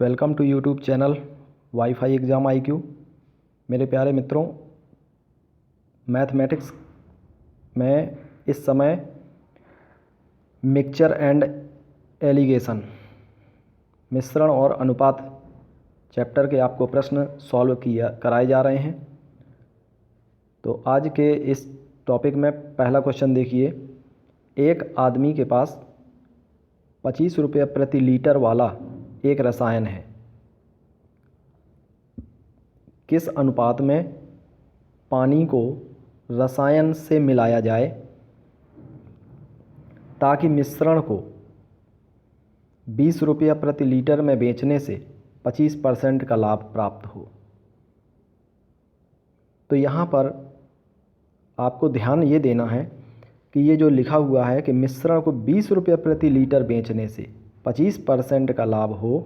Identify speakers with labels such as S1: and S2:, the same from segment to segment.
S1: Welcome to YouTube channel wifi exam IQ। मेरे प्यारे मित्रों, मैथमेटिक्स में इस समय मिक्सचर एंड एलिगेशन मिश्रण और अनुपात चैप्टर के आपको प्रश्न सॉल्व कराए जा रहे हैं। तो आज के इस टॉपिक में पहला क्वेश्चन देखिए। एक आदमी के पास 25 रुपये प्रति लीटर वाला एक रसायन है। किस अनुपात में पानी को रसायन से मिलाया जाए ताकि मिश्रण को 20 रुपये प्रति लीटर में बेचने से 25% का लाभ प्राप्त हो। तो यहाँ पर आपको ध्यान ये देना है कि ये जो लिखा हुआ है कि मिश्रण को 20 रुपये प्रति लीटर बेचने से 25% का लाभ हो,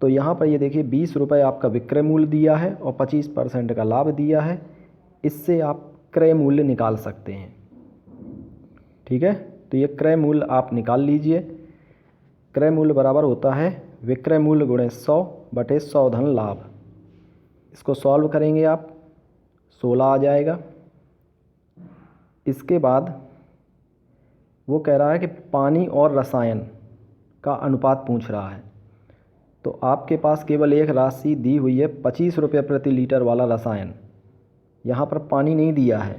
S1: तो यहाँ पर ये देखिए 20 रुपये आपका विक्रय मूल्य दिया है और 25% का लाभ दिया है। इससे आप क्रय मूल्य निकाल सकते हैं। ठीक है, तो ये क्रय मूल्य आप निकाल लीजिए। क्रय मूल्य बराबर होता है विक्रय मूल्य गुणे 100 बटे 100 धन लाभ। इसको सॉल्व करेंगे आप, 16 आ जाएगा। इसके बाद वो कह रहा है कि पानी और रसायन का अनुपात पूछ रहा है। तो आपके पास केवल एक राशि दी हुई है 25 रुपये प्रति लीटर वाला रसायन। यहाँ पर पानी नहीं दिया है।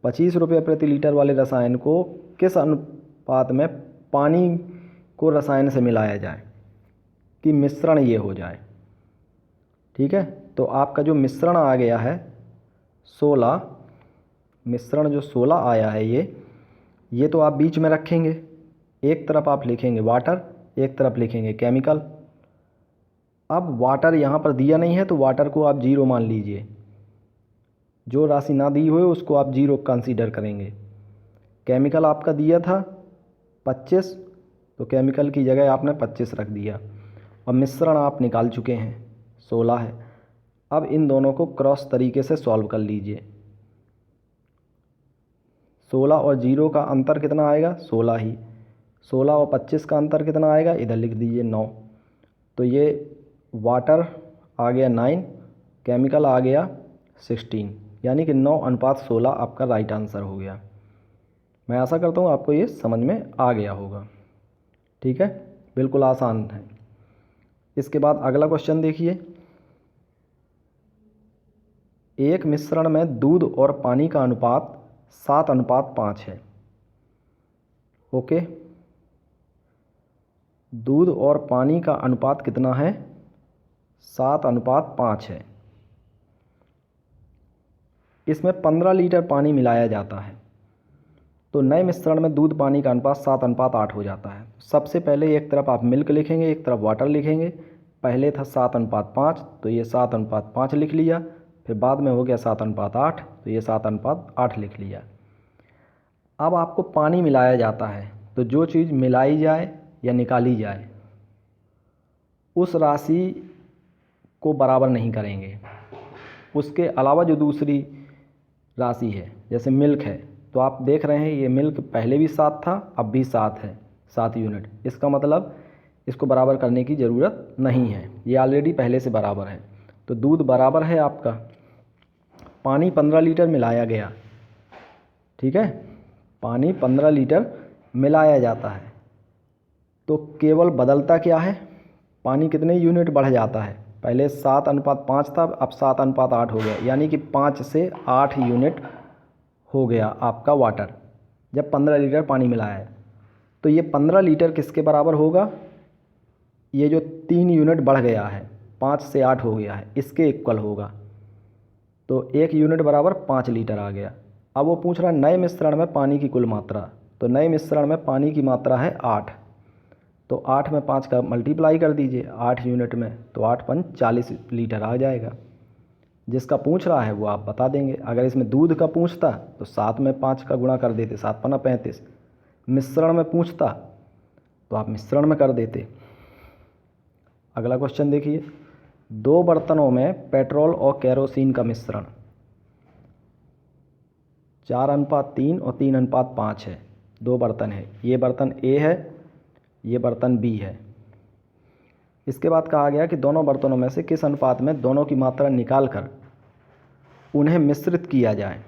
S1: 25 रुपये प्रति लीटर वाले रसायन को किस अनुपात में पानी को रसायन से मिलाया जाए कि मिश्रण ये हो जाए। ठीक है, तो आपका जो मिश्रण आ गया है 16, मिश्रण जो 16 आया है ये तो आप बीच में रखेंगे। एक तरफ आप लिखेंगे वाटर, एक तरफ लिखेंगे केमिकल। अब वाटर यहाँ पर दिया नहीं है तो वाटर को आप 0 मान लीजिए। जो राशि ना दी हुई उसको आप 0 कंसीडर करेंगे। केमिकल आपका दिया था 25, तो केमिकल की जगह आपने 25 रख दिया। और मिश्रण आप निकाल चुके हैं 16 है। अब इन दोनों को क्रॉस तरीके से सॉल्व कर लीजिए। 16 और 0 का अंतर कितना आएगा? 16 ही। 16 और 25 का अंतर कितना आएगा? इधर लिख दीजिए 9। तो ये वाटर आ गया 9, केमिकल आ गया 16, यानी कि 9:16 आपका राइट आंसर हो गया। मैं आशा करता हूँ आपको ये समझ में आ गया होगा। ठीक है, बिल्कुल आसान है। इसके बाद अगला क्वेश्चन देखिए। एक मिश्रण में दूध और पानी का अनुपात 7:5 है। ओके, दूध और पानी का अनुपात कितना है? 7:5 है। इसमें 15 लीटर पानी मिलाया जाता है। तो नए मिश्रण में दूध पानी का अनुपात 7:8 हो जाता है। सबसे पहले एक तरफ आप मिल्क लिखेंगे, एक तरफ वाटर लिखेंगे। पहले था 7:5, तो ये 7:5 लिख लिया। फिर बाद में हो गया 7:8, तो ये 7:8 लिख लिया। अब आपको पानी मिलाया जाता है, तो जो चीज़ मिलाई जाए या निकाली जाए उस राशि को बराबर नहीं करेंगे। उसके अलावा जो दूसरी राशि है, जैसे मिल्क है, तो आप देख रहे हैं ये मिल्क पहले भी 7 था, अब भी 7 है, 7 यूनिट। इसका मतलब इसको बराबर करने की ज़रूरत नहीं है, ये ऑलरेडी पहले से बराबर है। तो दूध बराबर है आपका, पानी 15 लीटर मिलाया गया। ठीक है, पानी 15 लीटर मिलाया जाता है, तो केवल बदलता क्या है? पानी कितने यूनिट बढ़ जाता है? पहले 7:5 था, अब 7:8 हो गया, यानी कि 5 से 8 यूनिट हो गया आपका वाटर जब 15 लीटर पानी मिलाया है। तो ये 15 लीटर किसके बराबर होगा? ये जो 3 यूनिट बढ़ गया है, 5 से 8 हो गया है, इसके इक्वल होगा। तो 1 यूनिट बराबर 5 लीटर आ गया। अब वो पूछ रहा है नए मिश्रण में पानी की कुल मात्रा। तो नए मिश्रण में पानी की मात्रा है 8, तो 8 में 5 का मल्टीप्लाई कर दीजिए 8 यूनिट में, तो 8×5 40 लीटर आ जाएगा। जिसका पूछ रहा है वो आप बता देंगे। अगर इसमें दूध का पूछता तो 7 में 5 का गुणा कर देते, 7×5 = 35। मिश्रण में पूछता तो आप मिश्रण में कर देते। अगला क्वेश्चन देखिए। 2 बर्तनों में पेट्रोल और केरोसिन का मिश्रण 4:3 और 3:5 है। 2 बर्तन है, ये बर्तन ए है, ये बर्तन बी है। इसके बाद कहा गया कि दोनों बर्तनों में से किस अनुपात में दोनों की मात्रा निकाल कर उन्हें मिश्रित किया जाए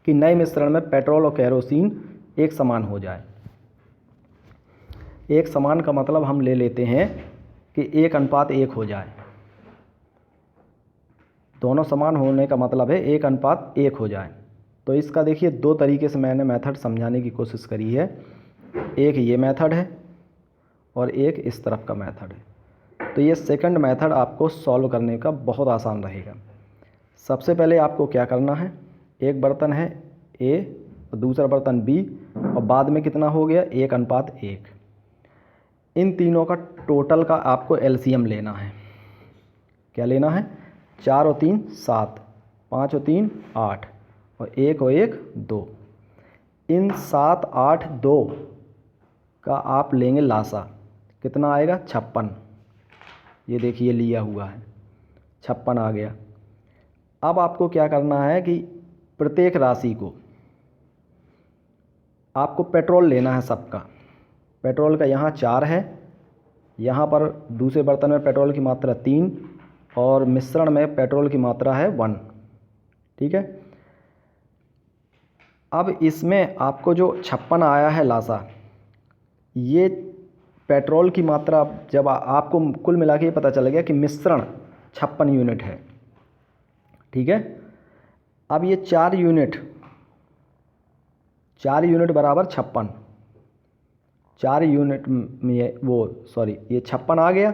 S1: कि नए मिश्रण में पेट्रोल और केरोसिन एक समान हो जाए। एक समान का मतलब हम ले लेते हैं कि 1:1 हो जाए। दोनों समान होने का मतलब है 1:1 हो जाए। तो इसका देखिए दो तरीके से मैंने मेथड समझाने की कोशिश करी है। एक ये मेथड है और एक इस तरफ का मेथड है। तो ये सेकंड मेथड आपको सॉल्व करने का बहुत आसान रहेगा। सबसे पहले आपको क्या करना है, एक बर्तन है ए और दूसरा बर्तन बी और बाद में कितना हो गया 1:1। इन तीनों का टोटल का आपको एलसीएम लेना है। क्या लेना है, 4 और 3 7, 5 और 3 8 और 1 और 1 2। इन 7 8 2 का आप लेंगे लासा, कितना आएगा 56। ये देखिए लिया हुआ है 56 आ गया। अब आपको क्या करना है कि प्रत्येक राशि को आपको पेट्रोल लेना है सबका। पेट्रोल का यहाँ 4 है, यहाँ पर दूसरे बर्तन में पेट्रोल की मात्रा 3 और मिश्रण में पेट्रोल की मात्रा है 1। ठीक है। अब इसमें आपको जो 56 आया है लासा, ये पेट्रोल की मात्रा जब आपको कुल मिला के ये पता चल गया कि मिश्रण 56 यूनिट है। ठीक है। अब ये 4 यूनिट बराबर 56, 4 यूनिट में ये ये 56 आ गया।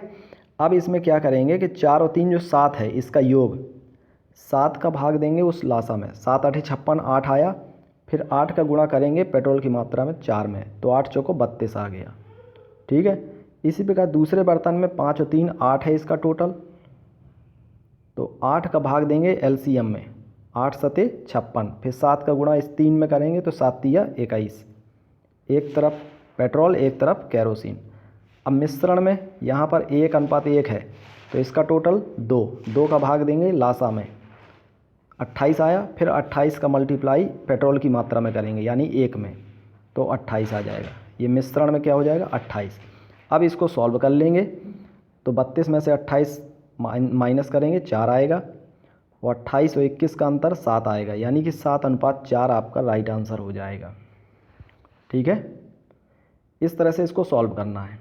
S1: अब इसमें क्या करेंगे कि 4 और 3 जो 7 है, इसका योग 7 का भाग देंगे उस लासा में। 7 8 56 8 आया, फिर 8 का गुणा करेंगे पेट्रोल की मात्रा में 4 में, तो 8 चौको 32 आ गया। ठीक है। इसी प्रकार दूसरे बर्तन में 5 और 3 8 है इसका टोटल, तो 8 का भाग देंगे एलसीएम में, 8 सते 56, फिर 7 का गुणा इस 3 में करेंगे तो 7 तिया 21। एक तरफ पेट्रोल एक तरफ केरोसिन। अब मिश्रण में यहाँ पर 1:1 है, तो इसका टोटल 2 का भाग देंगे लासा में, 28 आया। फिर 28 का मल्टीप्लाई पेट्रोल की मात्रा में करेंगे यानी 1 में, तो 28 आ जाएगा। ये मिश्रण में क्या हो जाएगा 28। अब इसको सॉल्व कर लेंगे तो 32 में से 28 माइनस करेंगे 4 आएगा और 28 और 21 का अंतर 7 आएगा, यानी कि 7:4 आपका राइट आंसर हो जाएगा। ठीक है। इस तरह से इसको सॉल्व करना है।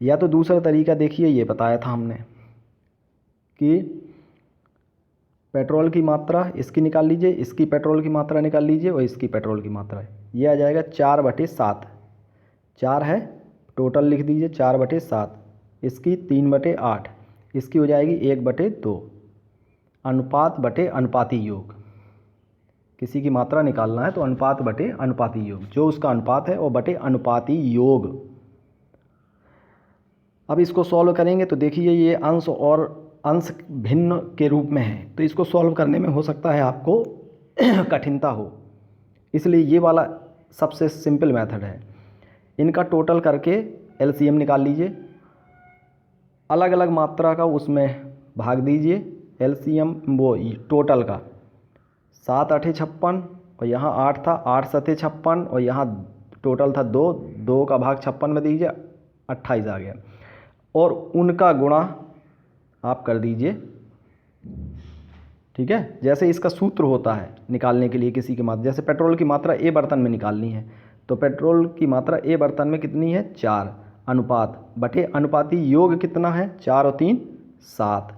S1: या तो दूसरा तरीका देखिए, ये बताया था हमने कि पेट्रोल की मात्रा इसकी निकाल लीजिए, इसकी पेट्रोल की मात्रा निकाल लीजिए और इसकी पेट्रोल की मात्रा है। ये आ जाएगा 4/7। 4 है टोटल लिख दीजिए 4/7, इसकी 3/8, इसकी हो जाएगी 1/2। अनुपात बटे अनुपाती योग, किसी की मात्रा निकालना है तो अनुपात बटे अनुपाती योग, जो उसका अनुपात है वो बटे अनुपाती योग। अब इसको सॉल्व करेंगे तो देखिए ये अंश और अंश भिन्न के रूप में है, तो इसको सॉल्व करने में हो सकता है आपको कठिनता हो, इसलिए ये वाला सबसे सिंपल मेथड है। इनका टोटल करके एलसीएम निकाल लीजिए, अलग अलग मात्रा का उसमें भाग दीजिए एलसीएम वो टोटल का। 7 8 56 और यहाँ 8 था, 8 7 56 और यहाँ टोटल था 2 का भाग 56 में दीजिए, 28 आ गया। और उनका गुणा आप कर दीजिए। ठीक है। जैसे इसका सूत्र होता है निकालने के लिए किसी की मात्रा, जैसे पेट्रोल की मात्रा ए बर्तन में निकालनी है तो पेट्रोल की मात्रा ए बर्तन में कितनी है 4, अनुपात बटे अनुपाती योग कितना है 4 और 3 7,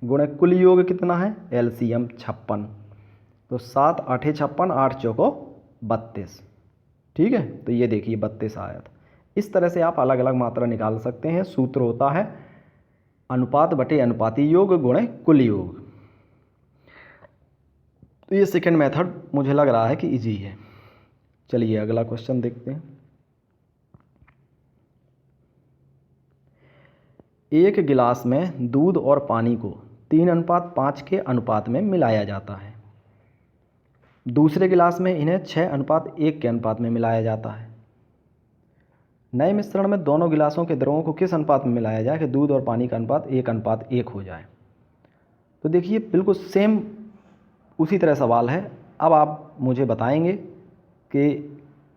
S1: गुणे कुल योग कितना है एलसीएम 56, तो 7 8 56, 8 चौको 32। ठीक है। तो ये देखिए 32 आया था। इस तरह से आप अलग अलग मात्रा निकाल सकते हैं। सूत्र होता है अनुपात बटे अनुपाती योग गुणे कुल योग। तो ये सेकंड मेथड मुझे लग रहा है कि इजी है। चलिए अगला क्वेश्चन देखते हैं। एक गिलास में दूध और पानी को 3:5 के अनुपात में मिलाया जाता है। दूसरे गिलास में इन्हें 6:1 के अनुपात में मिलाया जाता है। नए मिश्रण में दोनों गिलासों के द्रवों को किस अनुपात में मिलाया जाए कि दूध और पानी का अनुपात 1:1 हो जाए। तो देखिए बिल्कुल सेम उसी तरह सवाल है। अब आप मुझे बताएंगे कि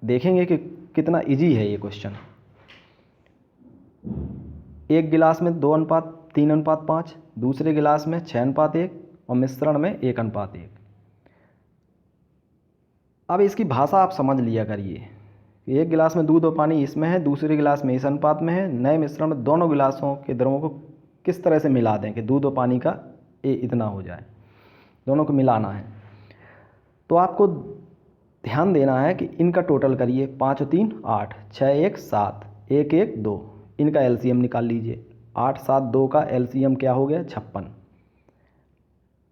S1: देखेंगे कि कितना इजी है ये क्वेश्चन। एक गिलास में 2:3:5, दूसरे गिलास में 6:1 और मिश्रण में 1:1। अब इसकी भाषा आप समझ लिया करिए। एक गिलास में दूध और पानी इसमें है, दूसरे गिलास में इस अनुपात में है। नए मिश्रण में दोनों गिलासों के द्रवों को किस तरह से मिला दें कि दूध और पानी का इतना हो जाए, दोनों को मिलाना है। तो आपको ध्यान देना है कि इनका टोटल करिए। 5 और 3 8, 6 1 7, 1 1 2, इनका एलसीएम निकाल लीजिए। 8 7 2 का एलसीएम क्या हो गया? 56।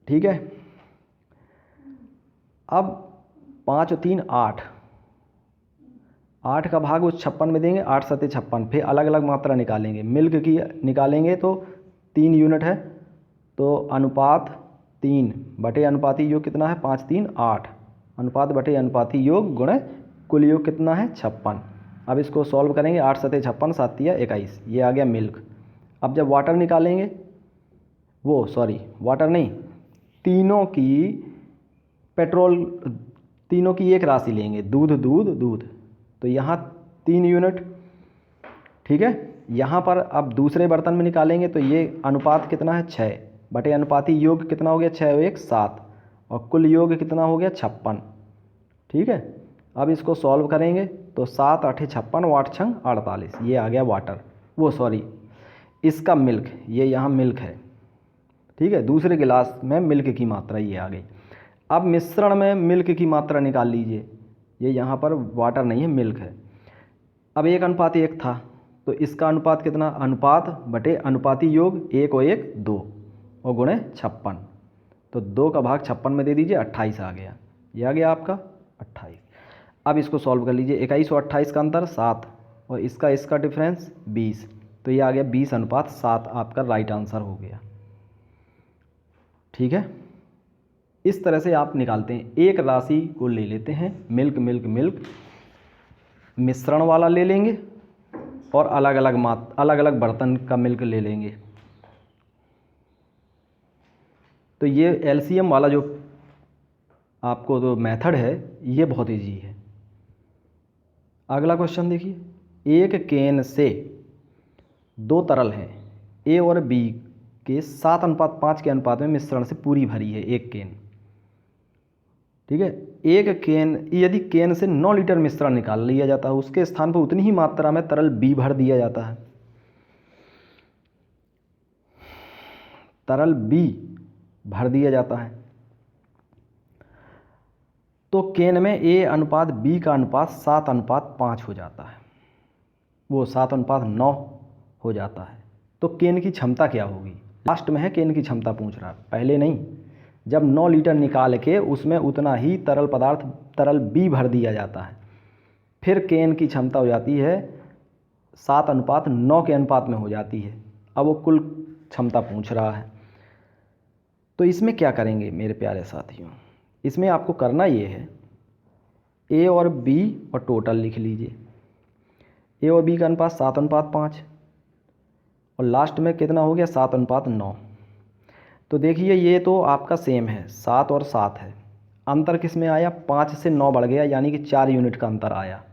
S1: ठीक है। अब 5 और 3 8, 8 का भाग उस 56 में देंगे, 8 7 56। फिर अलग अलग मात्रा निकालेंगे। मिल्क की निकालेंगे तो 3 यूनिट है, तो अनुपात 3 बटे अनुपाती योग कितना है? 5 3 8, अनुपात बटे अनुपाती योग गुणे कुल योग कितना है? 56। अब इसको सॉल्व करेंगे। 8 7 56, 7 3 21, ये आ गया मिल्क। अब जब वाटर निकालेंगे, वाटर नहीं, तीनों की एक राशि लेंगे, दूध दूध दूध, तो यहाँ 3 यूनिट। ठीक है। यहाँ पर अब दूसरे बर्तन में निकालेंगे तो ये अनुपात कितना है? 6 बटे अनुपाती योग कितना हो गया? 6 1 7, और कुल योग कितना हो गया? 56। ठीक है। अब इसको सॉल्व करेंगे तो 7 8 56, 8 6 48, ये आ गया वाटर। इसका मिल्क, ये यहाँ मिल्क है। ठीक है। दूसरे गिलास में मिल्क की मात्रा ये आ गई। अब मिश्रण में मिल्क की मात्रा निकाल लीजिए। ये यहाँ पर वाटर नहीं है, मिल्क है। अब 1:1 था, तो इसका अनुपात कितना? अनुपात बटे अनुपाती योग 1 और 1 2 और गुणे 56, तो 2 का भाग 56 में दे दीजिए, 28 आ गया। ये आ गया आपका 28। अब इसको सॉल्व कर लीजिए। 21 और 28 का अंतर 7, और इसका डिफरेंस 20, तो ये आ गया 20:7 आपका राइट आंसर हो गया। ठीक है। इस तरह से आप निकालते हैं। एक राशि को ले लेते हैं, मिल्क मिल्क मिल्क, मिश्रण वाला ले लेंगे और अलग अलग बर्तन का मिल्क ले लेंगे। तो ये एलसीएम वाला जो आपको जो मेथड है ये बहुत इजी है। अगला क्वेश्चन देखिए। एक केन से 2 तरल हैं, ए और बी के 7:5 के अनुपात में मिश्रण से पूरी भरी है एक केन। ठीक है। एक केन, यदि केन से 9 लीटर मिश्रण निकाल लिया जाता है, उसके स्थान पर उतनी ही मात्रा में तरल बी भर दिया जाता है। तरल बी भर दिया जाता है तो केन में ए अनुपात बी का अनुपात 7:5 हो जाता है, वो 7:9 हो जाता है। तो केन की क्षमता क्या होगी? लास्ट में है केन की क्षमता पूछ रहा है, पहले नहीं। जब 9 लीटर निकाल के उसमें उतना ही तरल बी भर दिया जाता है, फिर केन की क्षमता हो जाती है 7:9 के अनुपात में हो जाती है। अब वो कुल क्षमता पूछ रहा है। तो इसमें क्या करेंगे मेरे प्यारे साथियों? इसमें आपको करना ये है, ए और बी और टोटल लिख लीजिए। ए और बी का अनुपात 7:5, और लास्ट में कितना हो गया? 7:9। तो देखिए ये तो आपका सेम है, 7 और 7 है। अंतर किस में आया? 5 से 9 बढ़ गया, यानी कि 4 यूनिट का अंतर आया।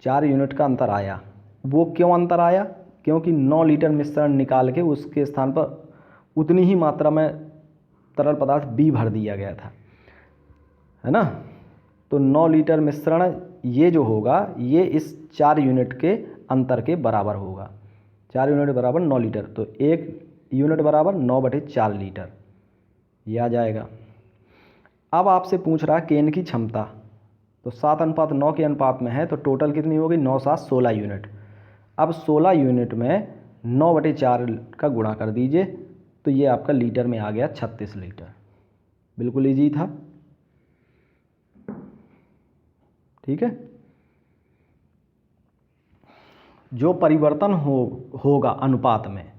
S1: 4 यूनिट का अंतर आया। वो क्यों अंतर आया? क्योंकि 9 लीटर मिश्रण निकाल के उसके स्थान पर उतनी ही मात्रा में तरल पदार्थ बी भर दिया गया था, है ना। तो 9 लीटर मिश्रण ये जो होगा ये इस 4 यूनिट के अंतर के बराबर होगा। 4 यूनिट बराबर 9 लीटर, तो 1 यूनिट बराबर 9/4 लीटर, ये आ जाएगा। अब आपसे पूछ रहा है केन की क्षमता, तो 7:9 के अनुपात में है, तो टोटल कितनी होगी? 9 7 16 यूनिट। अब 16 यूनिट में 9/4 का गुणा कर दीजिए, तो ये आपका लीटर में आ गया 36 लीटर। बिल्कुल ईजी था। ठीक है। जो परिवर्तन होगा अनुपात में,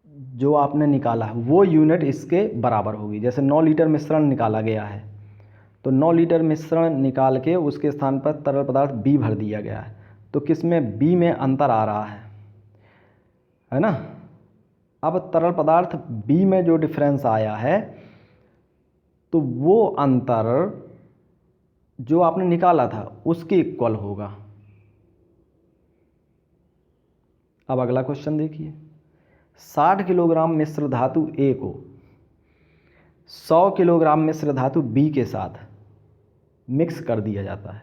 S1: जो आपने निकाला है वो यूनिट इसके बराबर होगी। जैसे 9 लीटर मिश्रण निकाला गया है, तो 9 लीटर मिश्रण निकाल के उसके स्थान पर तरल पदार्थ बी भर दिया गया है, तो किस में? बी में अंतर आ रहा है ना। अब तरल पदार्थ बी में जो डिफरेंस आया है, तो वो अंतर जो आपने निकाला था उसके इक्वल होगा। अब अगला क्वेश्चन देखिए, 60 किलोग्राम मिश्र धातु ए को 100 किलोग्राम मिश्र धातु बी के साथ मिक्स कर दिया जाता है।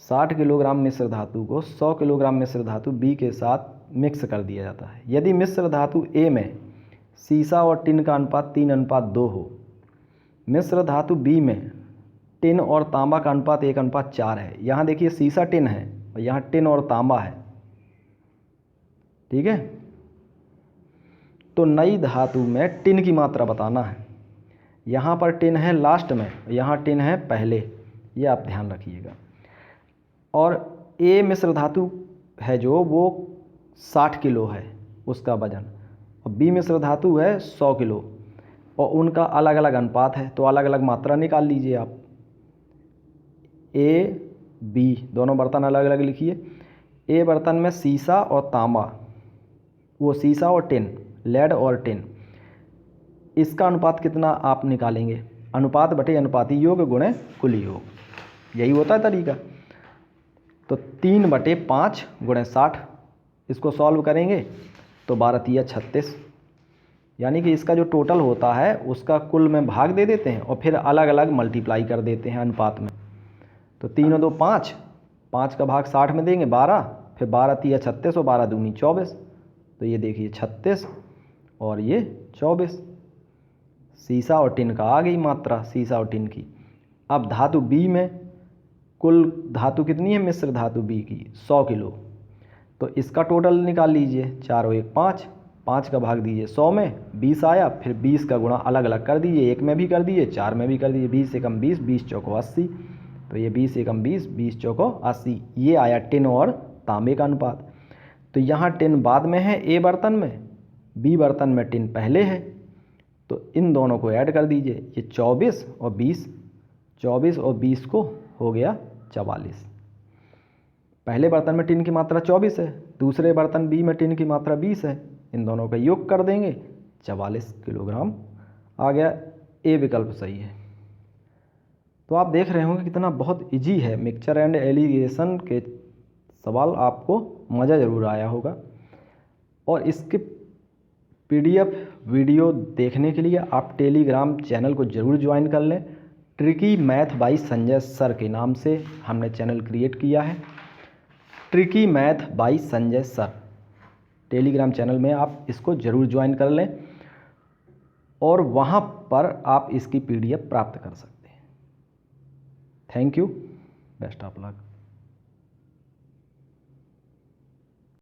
S1: 60 किलोग्राम मिश्र धातु को 100 किलोग्राम मिश्र धातु बी के साथ मिक्स कर दिया जाता है। यदि मिश्र धातु ए में सीसा और टिन का अनुपात 3:2 हो, मिश्र धातु बी में टिन और तांबा का अनुपात 1:4 है। यहाँ देखिए सीसा टिन है और यहाँ टिन और तांबा है, ठीक है। तो नई धातु में टिन की मात्रा बताना है। यहाँ पर टिन है लास्ट में, यहाँ टिन है पहले, ये आप ध्यान रखिएगा। और ए मिश्र धातु है जो वो 60 किलो है उसका वजन, और बी मिश्र धातु है 100 किलो, और उनका अलग अलग अनुपात है, तो अलग अलग मात्रा निकाल लीजिए आप। ए बी दोनों बर्तन अलग अलग लिखिए। ए बर्तन में सीसा और तांबा, वो सीसा और टिन, लेड और टिन, इसका अनुपात कितना आप निकालेंगे? अनुपात बटे अनुपाती योग गुणे कुल योग, यही होता है तरीका। तो 3/5 गुणे 60, इसको सॉल्व करेंगे तो 12×3 = 36, यानी कि इसका जो टोटल होता है उसका कुल में भाग दे देते हैं और फिर अलग अलग मल्टीप्लाई कर देते हैं अनुपात में। तो 3 और 2 5, 5 का भाग 60 में देंगे 12, फिर 12×3 = 36 और 12×2 = 24। तो ये देखिए 36 और ये 24, सीसा और टिन का आ गई मात्रा, सीसा और टिन की। अब धातु बी में कुल धातु कितनी है मिश्र धातु बी की? 100 किलो। तो इसका टोटल निकाल लीजिए, 4 और 1 5, 5 का भाग दीजिए 100 में, 20 आया, फिर 20 का गुणा अलग अलग कर दीजिए, 1 में भी कर दीजिए, 4 में भी कर दीजिए, 20 एकम 20, 20 चौको 80। तो ये 20 एकम 20, 20 चौको 80, ये आया टिन और तांबे का अनुपात। तो यहाँ टिन बाद में है ए बर्तन में, बी बर्तन में टिन पहले है, तो इन दोनों को ऐड कर दीजिए, ये 24 और 20, 24 और 20 को हो गया 44। पहले बर्तन में टिन की मात्रा 24 है, दूसरे बर्तन बी में टिन की मात्रा 20 है, इन दोनों का योग कर देंगे, 44 किलोग्राम आ गया। ए विकल्प सही है। तो आप देख रहे होंगे कितना बहुत इजी है। मिक्सचर एंड एलिगेशन के सवाल आपको मज़ा ज़रूर आया होगा, और इसके PDF वीडियो देखने के लिए आप टेलीग्राम चैनल को ज़रूर ज्वाइन कर लें। Tricky math bye Sanjay sir के नाम से हमने चैनल क्रिएट किया है, tricky math bye Sanjay sir. Telegram channel में आप इसको ज़रूर ज्वाइन कर लें और वहाँ पर आप इसकी PDF प्राप्त कर सकते हैं। Thank you, best of luck.